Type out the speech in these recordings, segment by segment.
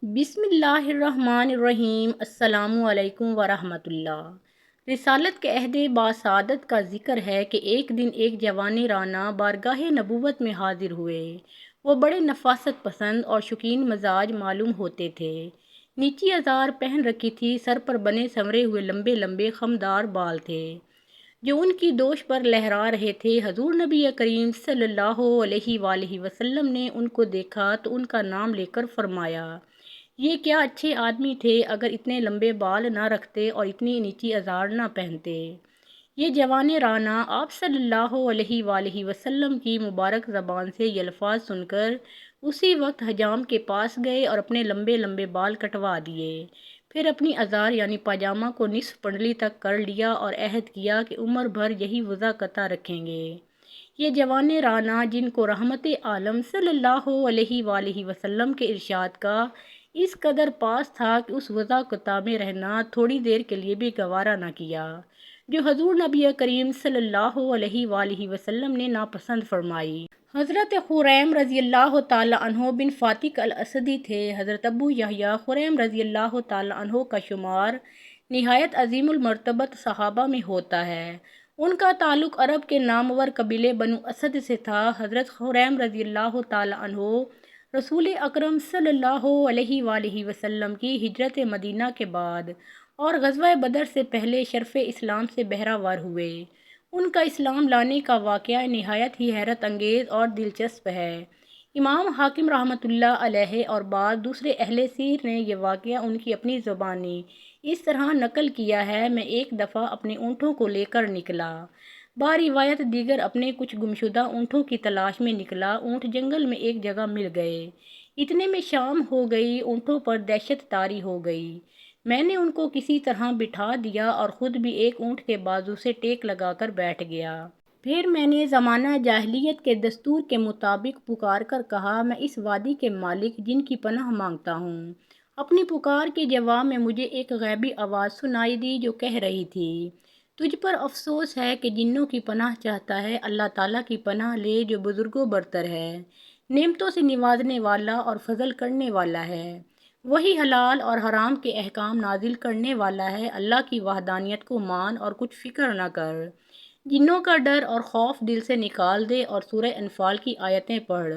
بسم اللہ الرحمن الرحیم۔ السلام علیکم ورحمۃ اللہ۔ رسالت کے عہد باسعادت کا ذکر ہے کہ ایک دن ایک جوان رانا بارگاہ نبوت میں حاضر ہوئے۔ وہ بڑے نفاست پسند اور شوقین مزاج معلوم ہوتے تھے۔ نیچی ازار پہن رکھی تھی، سر پر بنے سنورے ہوئے لمبے لمبے خمدار بال تھے جو ان کی دوش پر لہرا رہے تھے۔ حضور نبی کریم صلی اللہ علیہ وآلہ وسلم نے ان کو دیکھا تو ان کا نام لے کر فرمایا، یہ کیا اچھے آدمی تھے اگر اتنے لمبے بال نہ رکھتے اور اتنی نیچی ازار نہ پہنتے۔ یہ جوان رانا آپ صلی اللہ علیہ وآلہ وسلم کی مبارک زبان سے یہ الفاظ سن کر اسی وقت حجام کے پاس گئے اور اپنے لمبے لمبے بال کٹوا دیے۔ پھر اپنی ازار یعنی پاجامہ کو نصف پنڈلی تک کر لیا اور عہد کیا کہ عمر بھر یہی وضع قطع رکھیں گے۔ یہ جوان رانا جن کو رحمت عالم صلی اللہ علیہ وآلہ وسلم کے ارشاد کا اس قدر پاس تھا کہ اس وضع قطع میں رہنا تھوڑی دیر کے لیے بھی گوارا نہ کیا جو حضور نبی کریم صلی اللہ علیہ وآلہ وسلم نے ناپسند فرمائی۔ حضرت خریم رضی اللہ تعالیٰ عنہ بن فاتق الاسدی تھے۔ حضرت ابو یحییٰ خریم رضی اللہ تعالیٰ عنہ کا شمار نہایت عظیم المرتبت صحابہ میں ہوتا ہے۔ ان کا تعلق عرب کے نامور قبیلے بنو اسد سے تھا۔ حضرت خریم رضی اللہ تعالیٰ عنہ رسول اکرم صلی اللہ علیہ وآلہ وسلم کی ہجرت مدینہ کے بعد اور غزوہ بدر سے پہلے شرف اسلام سے بہرہ ہوئے۔ ان کا اسلام لانے کا واقعہ نہایت ہی حیرت انگیز اور دلچسپ ہے۔ امام حاکم رحمۃ اللہ علیہ اور بعض دوسرے اہل سیر نے یہ واقعہ ان کی اپنی زبانی اس طرح نقل کیا ہے، میں ایک دفعہ اپنے اونٹوں کو لے کر نکلا، با روایت دیگر اپنے کچھ گمشدہ اونٹوں کی تلاش میں نکلا۔ اونٹ جنگل میں ایک جگہ مل گئے، اتنے میں شام ہو گئی، اونٹوں پر دہشت طاری ہو گئی۔ میں نے ان کو کسی طرح بٹھا دیا اور خود بھی ایک اونٹ کے بازو سے ٹیک لگا کر بیٹھ گیا۔ پھر میں نے زمانہ جاہلیت کے دستور کے مطابق پکار کر کہا، میں اس وادی کے مالک جن کی پناہ مانگتا ہوں۔ اپنی پکار کے جواب میں مجھے ایک غیبی آواز سنائی دی جو کہہ رہی تھی، تجھ پر افسوس ہے کہ جنوں کی پناہ چاہتا ہے، اللہ تعالیٰ کی پناہ لے جو بزرگوں برتر ہے، نعمتوں سے نوازنے والا اور فضل کرنے والا ہے، وہی حلال اور حرام کے احکام نازل کرنے والا ہے۔ اللہ کی وحدانیت کو مان اور کچھ فکر نہ کر، جنوں کا ڈر اور خوف دل سے نکال دے اور سورہ انفال کی آیتیں پڑھ۔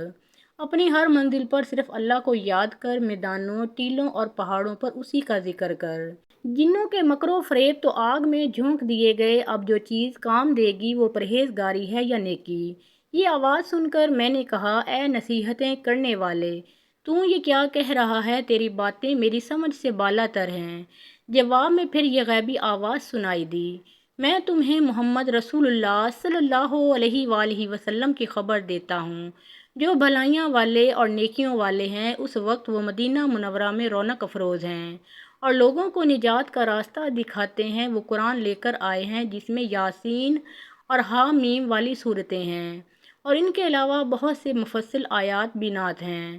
اپنی ہر منزل پر صرف اللہ کو یاد کر، میدانوں، ٹیلوں اور پہاڑوں پر اسی کا ذکر کر۔ جنوں کے مکر و فریب تو آگ میں جھونک دیے گئے، اب جو چیز کام دے گی وہ پرہیزگاری ہے یا نیکی۔ یہ آواز سن کر میں نے کہا، اے نصیحتیں کرنے والے، تو یہ کیا کہہ رہا ہے؟ تیری باتیں میری سمجھ سے بالا تر ہیں۔ جواب میں پھر یہ غیبی آواز سنائی دی، میں تمہیں محمد رسول اللہ صلی اللہ علیہ وآلہ وسلم کی خبر دیتا ہوں، جو بھلائیاں والے اور نیکیوں والے ہیں، اس وقت وہ مدینہ منورہ میں رونق افروز ہیں اور لوگوں کو نجات کا راستہ دکھاتے ہیں۔ وہ قرآن لے کر آئے ہیں جس میں یاسین اور حامیم والی صورتیں ہیں اور ان کے علاوہ بہت سے مفصل آیات بینات ہیں۔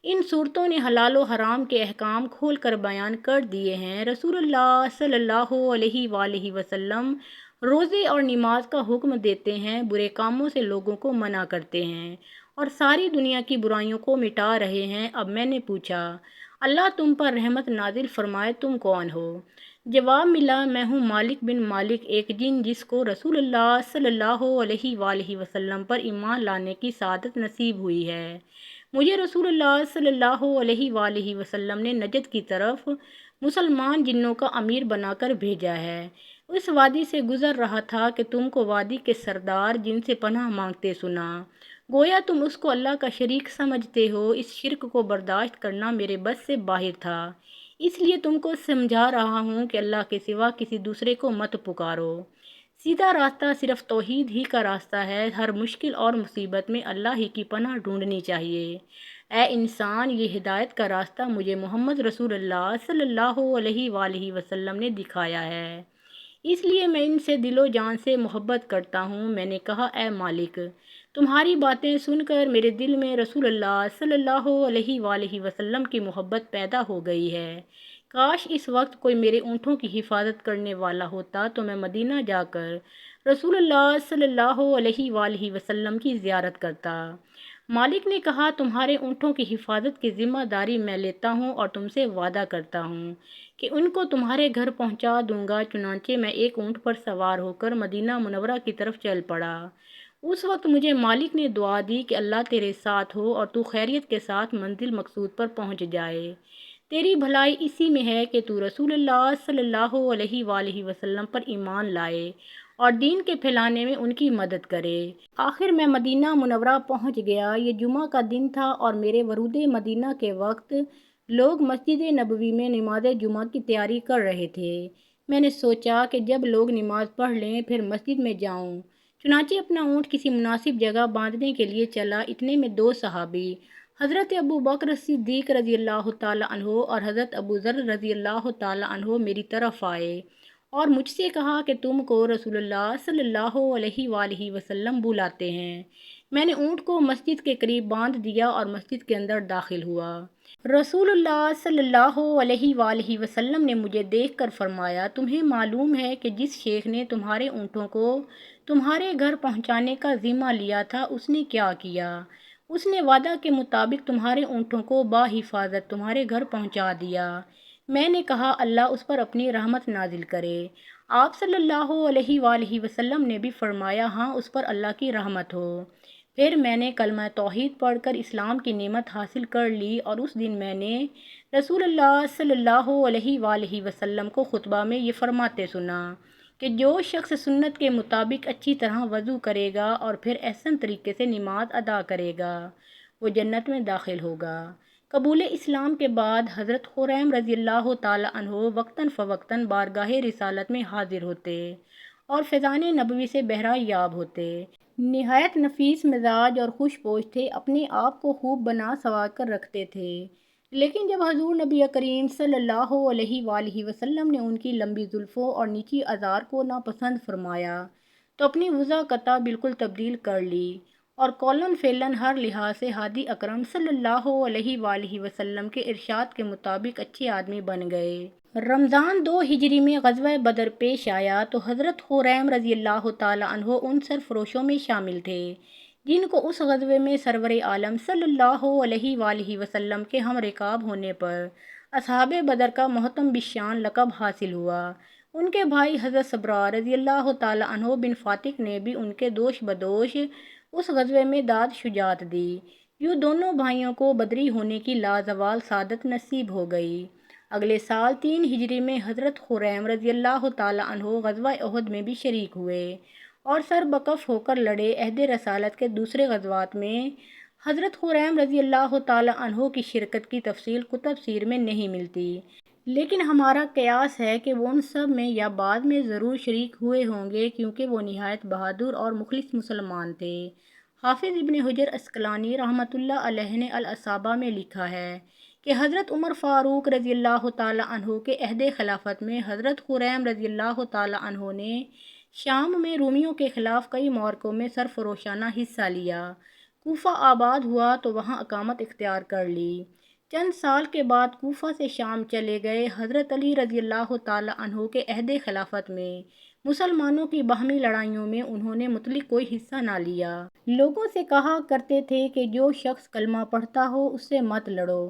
ان صورتوں نے حلال و حرام کے احکام کھول کر بیان کر دیے ہیں۔ رسول اللہ صلی اللہ علیہ وآلہ وسلم روزے اور نماز کا حکم دیتے ہیں، برے کاموں سے لوگوں کو منع کرتے ہیں اور ساری دنیا کی برائیوں کو مٹا رہے ہیں۔ اب میں نے پوچھا، اللہ تم پر رحمت نازل فرمائے، تم کون ہو؟ جواب ملا، میں ہوں مالک بن مالک، ایک جن جس کو رسول اللہ صلی اللہ علیہ وآلہ وسلم پر ایمان لانے کی سعادت نصیب ہوئی ہے۔ مجھے رسول اللہ صلی اللہ علیہ وآلہ وسلم نے نجد کی طرف مسلمان جنوں کا امیر بنا کر بھیجا ہے۔ اس وادی سے گزر رہا تھا کہ تم کو وادی کے سردار جن سے پناہ مانگتے سنا، گویا تم اس کو اللہ کا شریک سمجھتے ہو۔ اس شرک کو برداشت کرنا میرے بس سے باہر تھا، اس لیے تم کو سمجھا رہا ہوں کہ اللہ کے سوا کسی دوسرے کو مت پکارو۔ سیدھا راستہ صرف توحید ہی کا راستہ ہے، ہر مشکل اور مصیبت میں اللہ ہی کی پناہ ڈھونڈنی چاہیے۔ اے انسان، یہ ہدایت کا راستہ مجھے محمد رسول اللہ صلی اللہ علیہ وآلہ وسلم نے دکھایا ہے، اس لیے میں ان سے دل و جان سے محبت کرتا ہوں۔ میں نے کہا، اے مالک، تمہاری باتیں سن کر میرے دل میں رسول اللہ صلی اللہ علیہ وآلہ وسلم کی محبت پیدا ہو گئی ہے۔ کاش اس وقت کوئی میرے اونٹوں کی حفاظت کرنے والا ہوتا تو میں مدینہ جا کر رسول اللہ صلی اللہ علیہ وآلہ وسلم کی زیارت کرتا۔ مالک نے کہا تمہارے اونٹوں کی حفاظت کی ذمہ داری میں لیتا ہوں اور تم سے وعدہ کرتا ہوں کہ ان کو تمہارے گھر پہنچا دوں گا۔ چنانچہ میں ایک اونٹ پر سوار ہو کر مدینہ منورہ کی طرف چل پڑا۔ اس وقت مجھے مالک نے دعا دی کہ اللہ تیرے ساتھ ہو اور تو خیریت کے ساتھ منزل مقصود پر پہنچ جائے۔ تیری بھلائی اسی میں ہے کہ تو رسول اللہ صلی اللہ علیہ وآلہ وسلم پر ایمان لائے اور دین کے پھیلانے میں ان کی مدد کرے۔ آخر میں مدینہ منورہ پہنچ گیا۔ یہ جمعہ کا دن تھا اور میرے ورود مدینہ کے وقت لوگ مسجد نبوی میں نماز جمعہ کی تیاری کر رہے تھے۔ میں نے سوچا کہ جب لوگ نماز پڑھ لیں پھر مسجد میں جاؤں۔ چنانچہ اپنا اونٹ کسی مناسب جگہ باندھنے کے لیے چلا۔ اتنے میں دو صحابی حضرت ابو بکر صدیق رضی اللہ تعالیٰ عنہ اور حضرت ابو ذر رضی اللہ تعالیٰ عنہ میری طرف آئے اور مجھ سے کہا کہ تم کو رسول اللہ صلی اللہ علیہ وآلہ وسلم بلاتے ہیں۔ میں نے اونٹ کو مسجد کے قریب باندھ دیا اور مسجد کے اندر داخل ہوا۔ رسول اللہ صلی اللہ علیہ وآلہ وسلم نے مجھے دیکھ کر فرمایا، تمہیں معلوم ہے کہ جس شیخ نے تمہارے اونٹوں کو تمہارے گھر پہنچانے کا ذمہ لیا تھا اس نے کیا کیا؟ اس نے وعدہ کے مطابق تمہارے اونٹوں کو بحفاظت تمہارے گھر پہنچا دیا۔ میں نے کہا اللہ اس پر اپنی رحمت نازل کرے۔ آپ صلی اللہ علیہ وآلہ وسلم نے بھی فرمایا ہاں اس پر اللہ کی رحمت ہو۔ پھر میں نے کلمہ توحید پڑھ کر اسلام کی نعمت حاصل کر لی اور اس دن میں نے رسول اللہ صلی اللہ علیہ وآلہ وسلم کو خطبہ میں یہ فرماتے سنا کہ جو شخص سنت کے مطابق اچھی طرح وضو کرے گا اور پھر احسن طریقے سے نماز ادا کرے گا وہ جنت میں داخل ہوگا۔ قبول اسلام کے بعد حضرت خریم رضی اللہ تعالیٰ عنہ وقتاً فوقتاً بارگاہ رسالت میں حاضر ہوتے اور فیضان نبوی سے بہرہ یاب ہوتے۔ نہایت نفیس مزاج اور خوش پوش تھے، اپنے آپ کو خوب بنا سنوار کر رکھتے تھے۔ لیکن جب حضور نبی کریم صلی اللہ علیہ وآلہ وسلم نے ان کی لمبی زلفوں اور نیچی عذار کو ناپسند فرمایا تو اپنی وضاحت بالکل تبدیل کر لی اور قولاً فعلاً ہر لحاظ سے ہادی اکرم صلی اللہ علیہ وآلہ وسلم کے ارشاد کے مطابق اچھے آدمی بن گئے۔ رمضان 2 ہجری میں غزوہ بدر پیش آیا تو حضرت خریم رضی اللہ تعالیٰ عنہ ان سرفروشوں میں شامل تھے جن کو اس غزوے میں سرور عالم صلی اللہ علیہ وآلہ وسلم کے ہم رکاب ہونے پر اصحاب بدر کا محتم بالشان لقب حاصل ہوا۔ ان کے بھائی حضرت صبرا رضی اللہ تعالیٰ عنہ بن فاتق نے بھی ان کے دوش بدوش اس غزوے میں داد شجاعت دی۔ یوں دونوں بھائیوں کو بدری ہونے کی لازوال سعادت نصیب ہو گئی۔ اگلے سال 3 ہجری میں حضرت خریم رضی اللہ تعالیٰ عنہ غزوہ احد میں بھی شریک ہوئے اور سر بکف ہو کر لڑے۔ عہد رسالت کے دوسرے غزوات میں حضرت خریم رضی اللہ تعالیٰ عنہ کی شرکت کی تفصیل کتب سیر میں نہیں ملتی، لیکن ہمارا قیاس ہے کہ وہ ان سب میں یا بعد میں ضرور شریک ہوئے ہوں گے کیونکہ وہ نہایت بہادر اور مخلص مسلمان تھے۔ حافظ ابن حجر عسقلانی رحمۃ اللہ علیہ نے الاصابہ میں لکھا ہے کہ حضرت عمر فاروق رضی اللہ تعالیٰ عنہ کے عہد خلافت میں حضرت خریم رضی اللہ تعالیٰ عنہ نے شام میں رومیوں کے خلاف کئی معرکوں میں سرفروشانہ حصہ لیا۔ کوفہ آباد ہوا تو وہاں اقامت اختیار کر لی۔ چند سال کے بعد کوفہ سے شام چلے گئے۔ حضرت علی رضی اللہ تعالیٰ عنہ کے عہد خلافت میں مسلمانوں کی باہمی لڑائیوں میں انہوں نے مطلق کوئی حصہ نہ لیا۔ لوگوں سے کہا کرتے تھے کہ جو شخص کلمہ پڑھتا ہو اس سے مت لڑو۔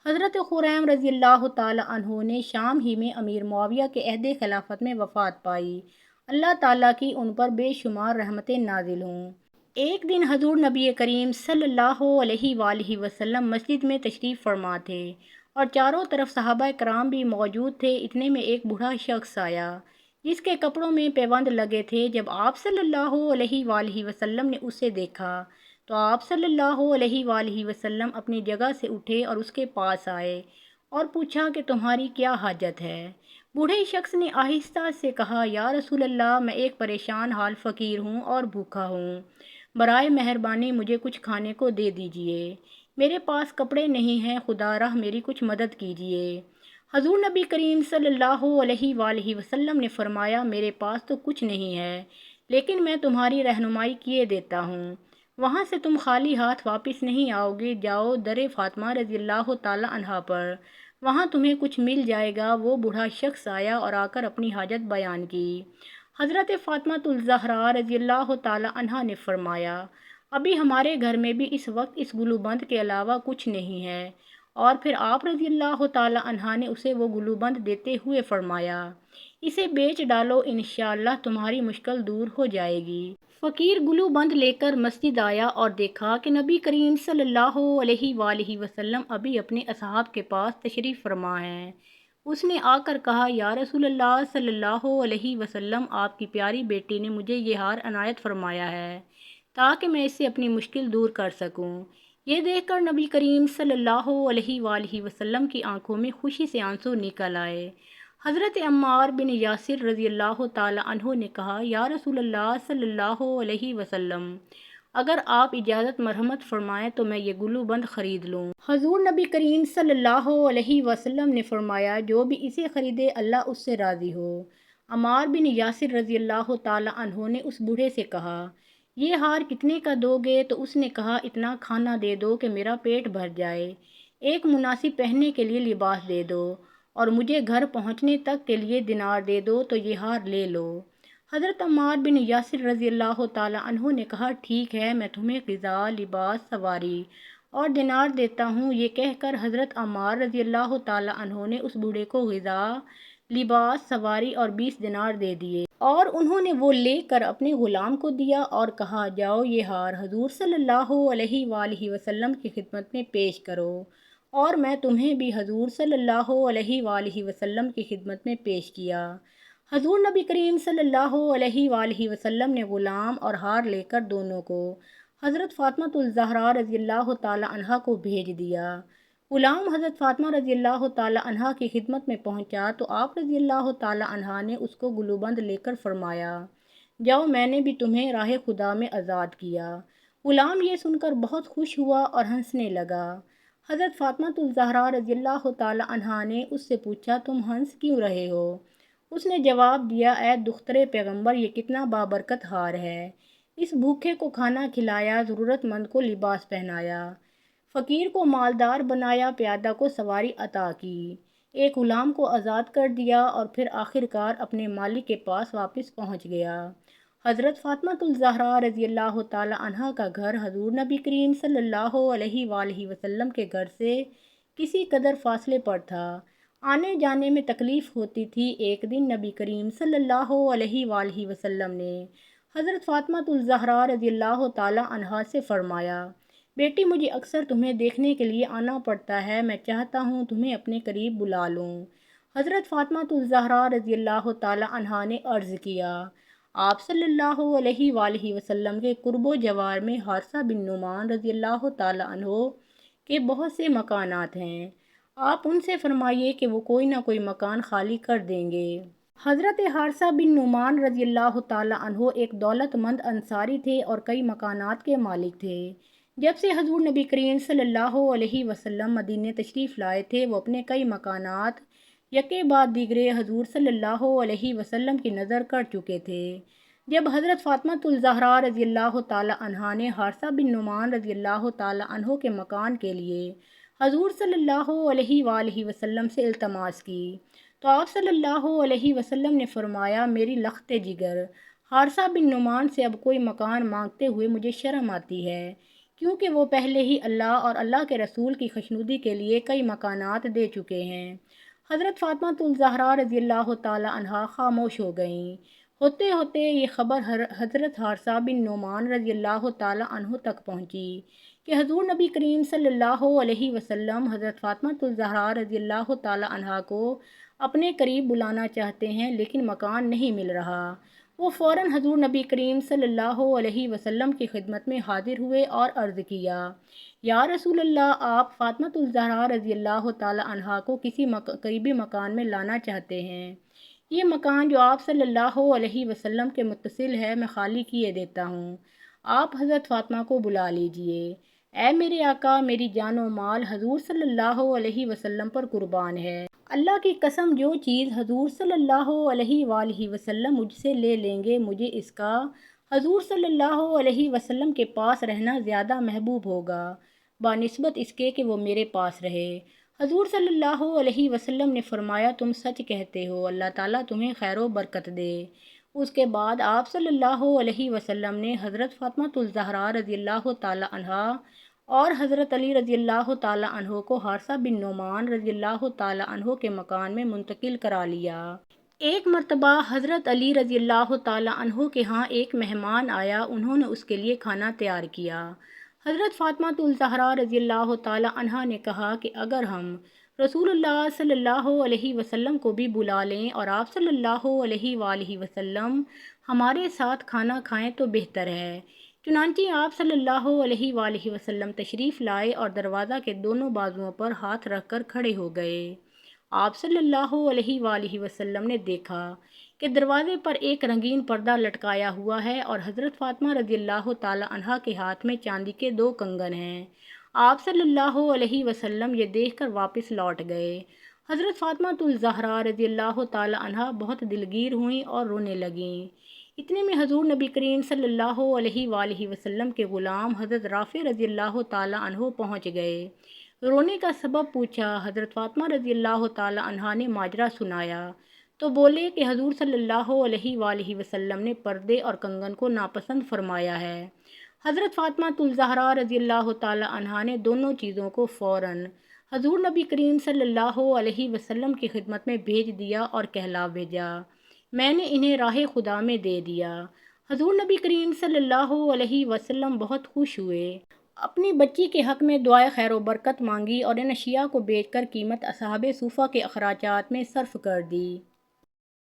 حضرت خریم رضی اللہ تعالیٰ عنہ نے شام ہی میں امیر معاویہ کے عہد خلافت میں وفات پائی۔ اللہ تعالیٰ کی ان پر بے شمار رحمتیں نازل ہوں۔ ایک دن حضور نبی کریم صلی اللہ علیہ وآلہ وسلم مسجد میں تشریف فرما تھے اور چاروں طرف صحابہ کرام بھی موجود تھے۔ اتنے میں ایک بوڑھا شخص آیا جس کے کپڑوں میں پیوند لگے تھے۔ جب آپ صلی اللہ علیہ وآلہ وسلم نے اسے دیکھا تو آپ صلی اللہ علیہ وآلہ وسلم اپنی جگہ سے اٹھے اور اس کے پاس آئے اور پوچھا کہ تمہاری کیا حاجت ہے؟ بوڑھے شخص نے آہستہ سے کہا یا رسول اللہ میں ایک پریشان حال فقیر ہوں اور بھوکا ہوں، برائے مہربانی مجھے کچھ کھانے کو دے دیجیے، میرے پاس کپڑے نہیں ہیں، خدا راہ میری کچھ مدد کیجیے۔ حضور نبی کریم صلی اللہ علیہ وآلہ وسلم نے فرمایا میرے پاس تو کچھ نہیں ہے لیکن میں تمہاری رہنمائی کیے دیتا ہوں، وہاں سے تم خالی ہاتھ واپس نہیں آؤ گے، جاؤ در فاطمہ رضی اللہ تعالیٰ عنہا پر، وہاں تمہیں کچھ مل جائے گا۔ وہ بوڑھا شخص آیا اور آ کر اپنی حاجت بیان کی۔ حضرت فاطمہ الزہرا رضی اللہ تعالیٰ عنہا نے فرمایا ابھی ہمارے گھر میں بھی اس وقت اس گلو بند کے علاوہ کچھ نہیں ہے۔ اور پھر آپ رضی اللہ تعالی عنہ نے اسے وہ گلو بند دیتے ہوئے فرمایا، اسے بیچ ڈالو، انشاءاللہ تمہاری مشکل دور ہو جائے گی۔ فقیر گلو بند لے کر مسجد آیا اور دیکھا کہ نبی کریم صلی اللہ علیہ وآلہ وسلم ابھی اپنے اصحاب کے پاس تشریف فرما ہیں۔ اس نے آ کر کہا، یا رسول اللہ صلی اللہ علیہ وسلم، آپ کی پیاری بیٹی نے مجھے یہ ہار عنایت فرمایا ہے تاکہ میں اس سے اپنی مشکل دور کر سکوں۔ یہ دیکھ کر نبی کریم صلی اللہ علیہ وآلہ وسلم کی آنکھوں میں خوشی سے آنسو نکل آئے۔ حضرت عمار بن یاسر رضی اللہ تعالی عنہ نے کہا، یا رسول اللہ صلی اللہ علیہ وسلم، اگر آپ اجازت مرحمت فرمائیں تو میں یہ گلو بند خرید لوں۔ حضور نبی کریم صلی اللہ علیہ وسلم نے فرمایا، جو بھی اسے خریدے اللہ اس سے راضی ہو۔ عمار بن یاسر رضی اللہ تعالی عنہ نے اس بوڑھے سے کہا، یہ ہار کتنے کا دو گے؟ تو اس نے کہا، اتنا کھانا دے دو کہ میرا پیٹ بھر جائے، ایک مناسب پہننے کے لیے لباس دے دو، اور مجھے گھر پہنچنے تک کے لیے دینار دے دو تو یہ ہار لے لو۔ حضرت عمار بن یاسر رضی اللہ تعالی عنہ نے کہا، ٹھیک ہے، میں تمہیں غذا، لباس، سواری اور دینار دیتا ہوں۔ یہ کہہ کر حضرت عمار رضی اللہ تعالی عنہ نے اس بوڑھے کو غذا، لباس، سواری اور 20 دینار دے دیے، اور انہوں نے وہ لے کر اپنے غلام کو دیا اور کہا، جاؤ یہ ہار حضور صلی اللہ علیہ وآلہ وسلم کی خدمت میں پیش کرو، اور میں تمہیں بھی حضور صلی اللہ علیہ وآلہ وسلم کی خدمت میں پیش کیا۔ حضور نبی کریم صلی اللہ علیہ وآلہ وسلم نے غلام اور ہار لے کر دونوں کو حضرت فاطمہ الزہرا رضی اللہ تعالی عنہا کو بھیج دیا۔ غلام حضرت فاطمہ رضی اللہ تعالی عنہا کی خدمت میں پہنچا تو آپ رضی اللہ تعالی عنہا نے اس کو گلو بند لے کر فرمایا، جاؤ، میں نے بھی تمہیں راہ خدا میں آزاد کیا۔ غلام یہ سن کر بہت خوش ہوا اور ہنسنے لگا۔ حضرت فاطمہ الزہرا رضی اللہ تعالی عنہا نے اس سے پوچھا، تم ہنس کیوں رہے ہو؟ اس نے جواب دیا، اے دختر پیغمبر، یہ کتنا بابرکت ہار ہے، اس بھوکے کو کھانا کھلایا، ضرورت مند کو لباس پہنایا، فقیر کو مالدار بنایا، پیادہ کو سواری عطا کی، ایک غلام کو آزاد کر دیا، اور پھر آخر کار اپنے مالک کے پاس واپس پہنچ گیا۔ حضرت فاطمہ الزہرا رضی اللہ تعالی عنہا کا گھر حضور نبی کریم صلی اللہ علیہ وآلہ وسلم کے گھر سے کسی قدر فاصلے پر تھا، آنے جانے میں تکلیف ہوتی تھی۔ ایک دن نبی کریم صلی اللہ علیہ وآلہ وسلم نے حضرت فاطمہ الزہرا رضی اللہ تعالی عنہا سے فرمایا، بیٹی، مجھے اکثر تمہیں دیکھنے کے لیے آنا پڑتا ہے، میں چاہتا ہوں تمہیں اپنے قریب بلا لوں۔ حضرت فاطمہ الزہرا رضی اللہ تعالی عنہا نے عرض کیا، آپ صلی اللہ علیہ وآلہ وسلم کے قرب و جوار میں حارثہ بن نعمان رضی اللہ تعالی عنہ کے بہت سے مکانات ہیں، آپ ان سے فرمائیے کہ وہ کوئی نہ کوئی مکان خالی کر دیں گے۔ حضرت حارثہ بن نعمان رضی اللہ تعالی عنہ ایک دولت مند انصاری تھے اور کئی مکانات کے مالک تھے۔ جب سے حضور نبی کریم صلی اللہ علیہ وسلم مدینہ تشریف لائے تھے، وہ اپنے کئی مکانات یکے بعد دیگرے حضور صلی اللہ علیہ وسلم کی نظر کر چکے تھے۔ جب حضرت فاطمہ الزہرا رضی اللہ تعالی عنہا نے حارثہ بن نعمان رضی اللہ تعالی عنہ کے مکان کے لیے حضور صلی اللہ علیہ وآلہ وسلم سے التماس کی تو آپ صلی اللہ علیہ وسلم نے فرمایا، میری لخت جگر، حارثہ بن نعمان سے اب کوئی مکان مانگتے ہوئے مجھے شرم آتی ہے، کیونکہ وہ پہلے ہی اللہ اور اللہ کے رسول کی خوشنودی کے لیے کئی مکانات دے چکے ہیں۔ حضرت فاطمہ الزہرا رضی اللہ تعالی عنہا خاموش ہو گئیں۔ ہوتے ہوتے یہ خبر حضرت حارثہ بن نعمان رضی اللہ تعالی عنہ تک پہنچی کہ حضور نبی کریم صلی اللہ علیہ وسلم حضرت فاطمہ الزہرا رضی اللہ تعالی عنہا کو اپنے قریب بلانا چاہتے ہیں، لیکن مکان نہیں مل رہا۔ وہ فوراً حضور نبی کریم صلی اللہ علیہ وسلم کی خدمت میں حاضر ہوئے اور عرض کیا، یا رسول اللہ، آپ فاطمہ الزہرا رضی اللہ تعالی عنہا کو کسی قریبی مکان میں لانا چاہتے ہیں، یہ مکان جو آپ صلی اللہ علیہ وسلم کے متصل ہے میں خالی کیے دیتا ہوں، آپ حضرت فاطمہ کو بلا لیجئے۔ اے میرے آقا، میری جان و مال حضور صلی اللہ علیہ وسلم پر قربان ہے، اللہ کی قسم، جو چیز حضور صلی اللہ علیہ وآلہ وسلم مجھ سے لے لیں گے، مجھے اس کا حضور صلی اللہ علیہ وسلم کے پاس رہنا زیادہ محبوب ہوگا بنسبت اس کے کہ وہ میرے پاس رہے۔ حضور صلی اللہ علیہ وسلم نے فرمایا، تم سچ کہتے ہو، اللہ تعالیٰ تمہیں خیر و برکت دے۔ اس کے بعد آپ صلی اللہ علیہ وسلم نے حضرت فاطمہ الزہرا رضی اللہ تعالیٰ عنہا اور حضرت علی رضی اللہ تعالیٰ عنہ کو حارثہ بن نعمان رضی اللہ تعالیٰ عنہ کے مکان میں منتقل کرا لیا۔ ایک مرتبہ حضرت علی رضی اللہ تعالیٰ عنہ کے ہاں ایک مہمان آیا، انہوں نے اس کے لیے کھانا تیار کیا۔ حضرت فاطمہ الزہرا رضی اللہ تعالیٰ عنہا نے کہا کہ اگر ہم رسول اللہ صلی اللہ علیہ وسلم کو بھی بلا لیں اور آپ صلی اللہ علیہ وآلہ وسلم ہمارے ساتھ کھانا کھائیں تو بہتر ہے۔ چنانچہ آپ صلی اللہ علیہ وآلہ وسلم تشریف لائے اور دروازہ کے دونوں بازوؤں پر ہاتھ رکھ کر کھڑے ہو گئے۔ آپ صلی اللہ علیہ وآلہ وسلم نے دیکھا کہ دروازے پر ایک رنگین پردہ لٹکایا ہوا ہے اور حضرت فاطمہ رضی اللہ تعالیٰ عنہا کے ہاتھ میں چاندی کے 2 کنگن ہیں۔ آپ صلی اللہ علیہ وسلم یہ دیکھ کر واپس لوٹ گئے۔ حضرت فاطمہ الزہرا رضی اللہ تعالیٰ عنہا بہت دلگیر ہوئیں اور رونے لگیں۔ اتنے میں حضور نبی کریم صلی اللہ علیہ وآلہ وسلم کے غلام حضرت رافع رضی اللہ تعالیٰ عنہ پہنچ گئے۔ رونے کا سبب پوچھا۔ حضرت فاطمہ رضی اللہ تعالیٰ عنہا نے ماجرا سنایا تو بولے کہ حضور صلی اللہ علیہ وآلہ وسلم نے پردے اور کنگن کو ناپسند فرمایا ہے۔ حضرت فاطمہ الزہرا رضی اللہ تعالیٰ عنہا نے دونوں چیزوں کو فوراً حضور نبی کریم صلی اللہ علیہ وسلم کی خدمت میں بھیج دیا اور کہلا بھیجا، میں نے انہیں راہ خدا میں دے دیا۔ حضور نبی کریم صلی اللہ علیہ وسلم بہت خوش ہوئے، اپنی بچی کے حق میں دعائے خیر و برکت مانگی اور ان اشیاء کو بیچ کر قیمت اصحاب صفہ کے اخراجات میں صرف کر دی۔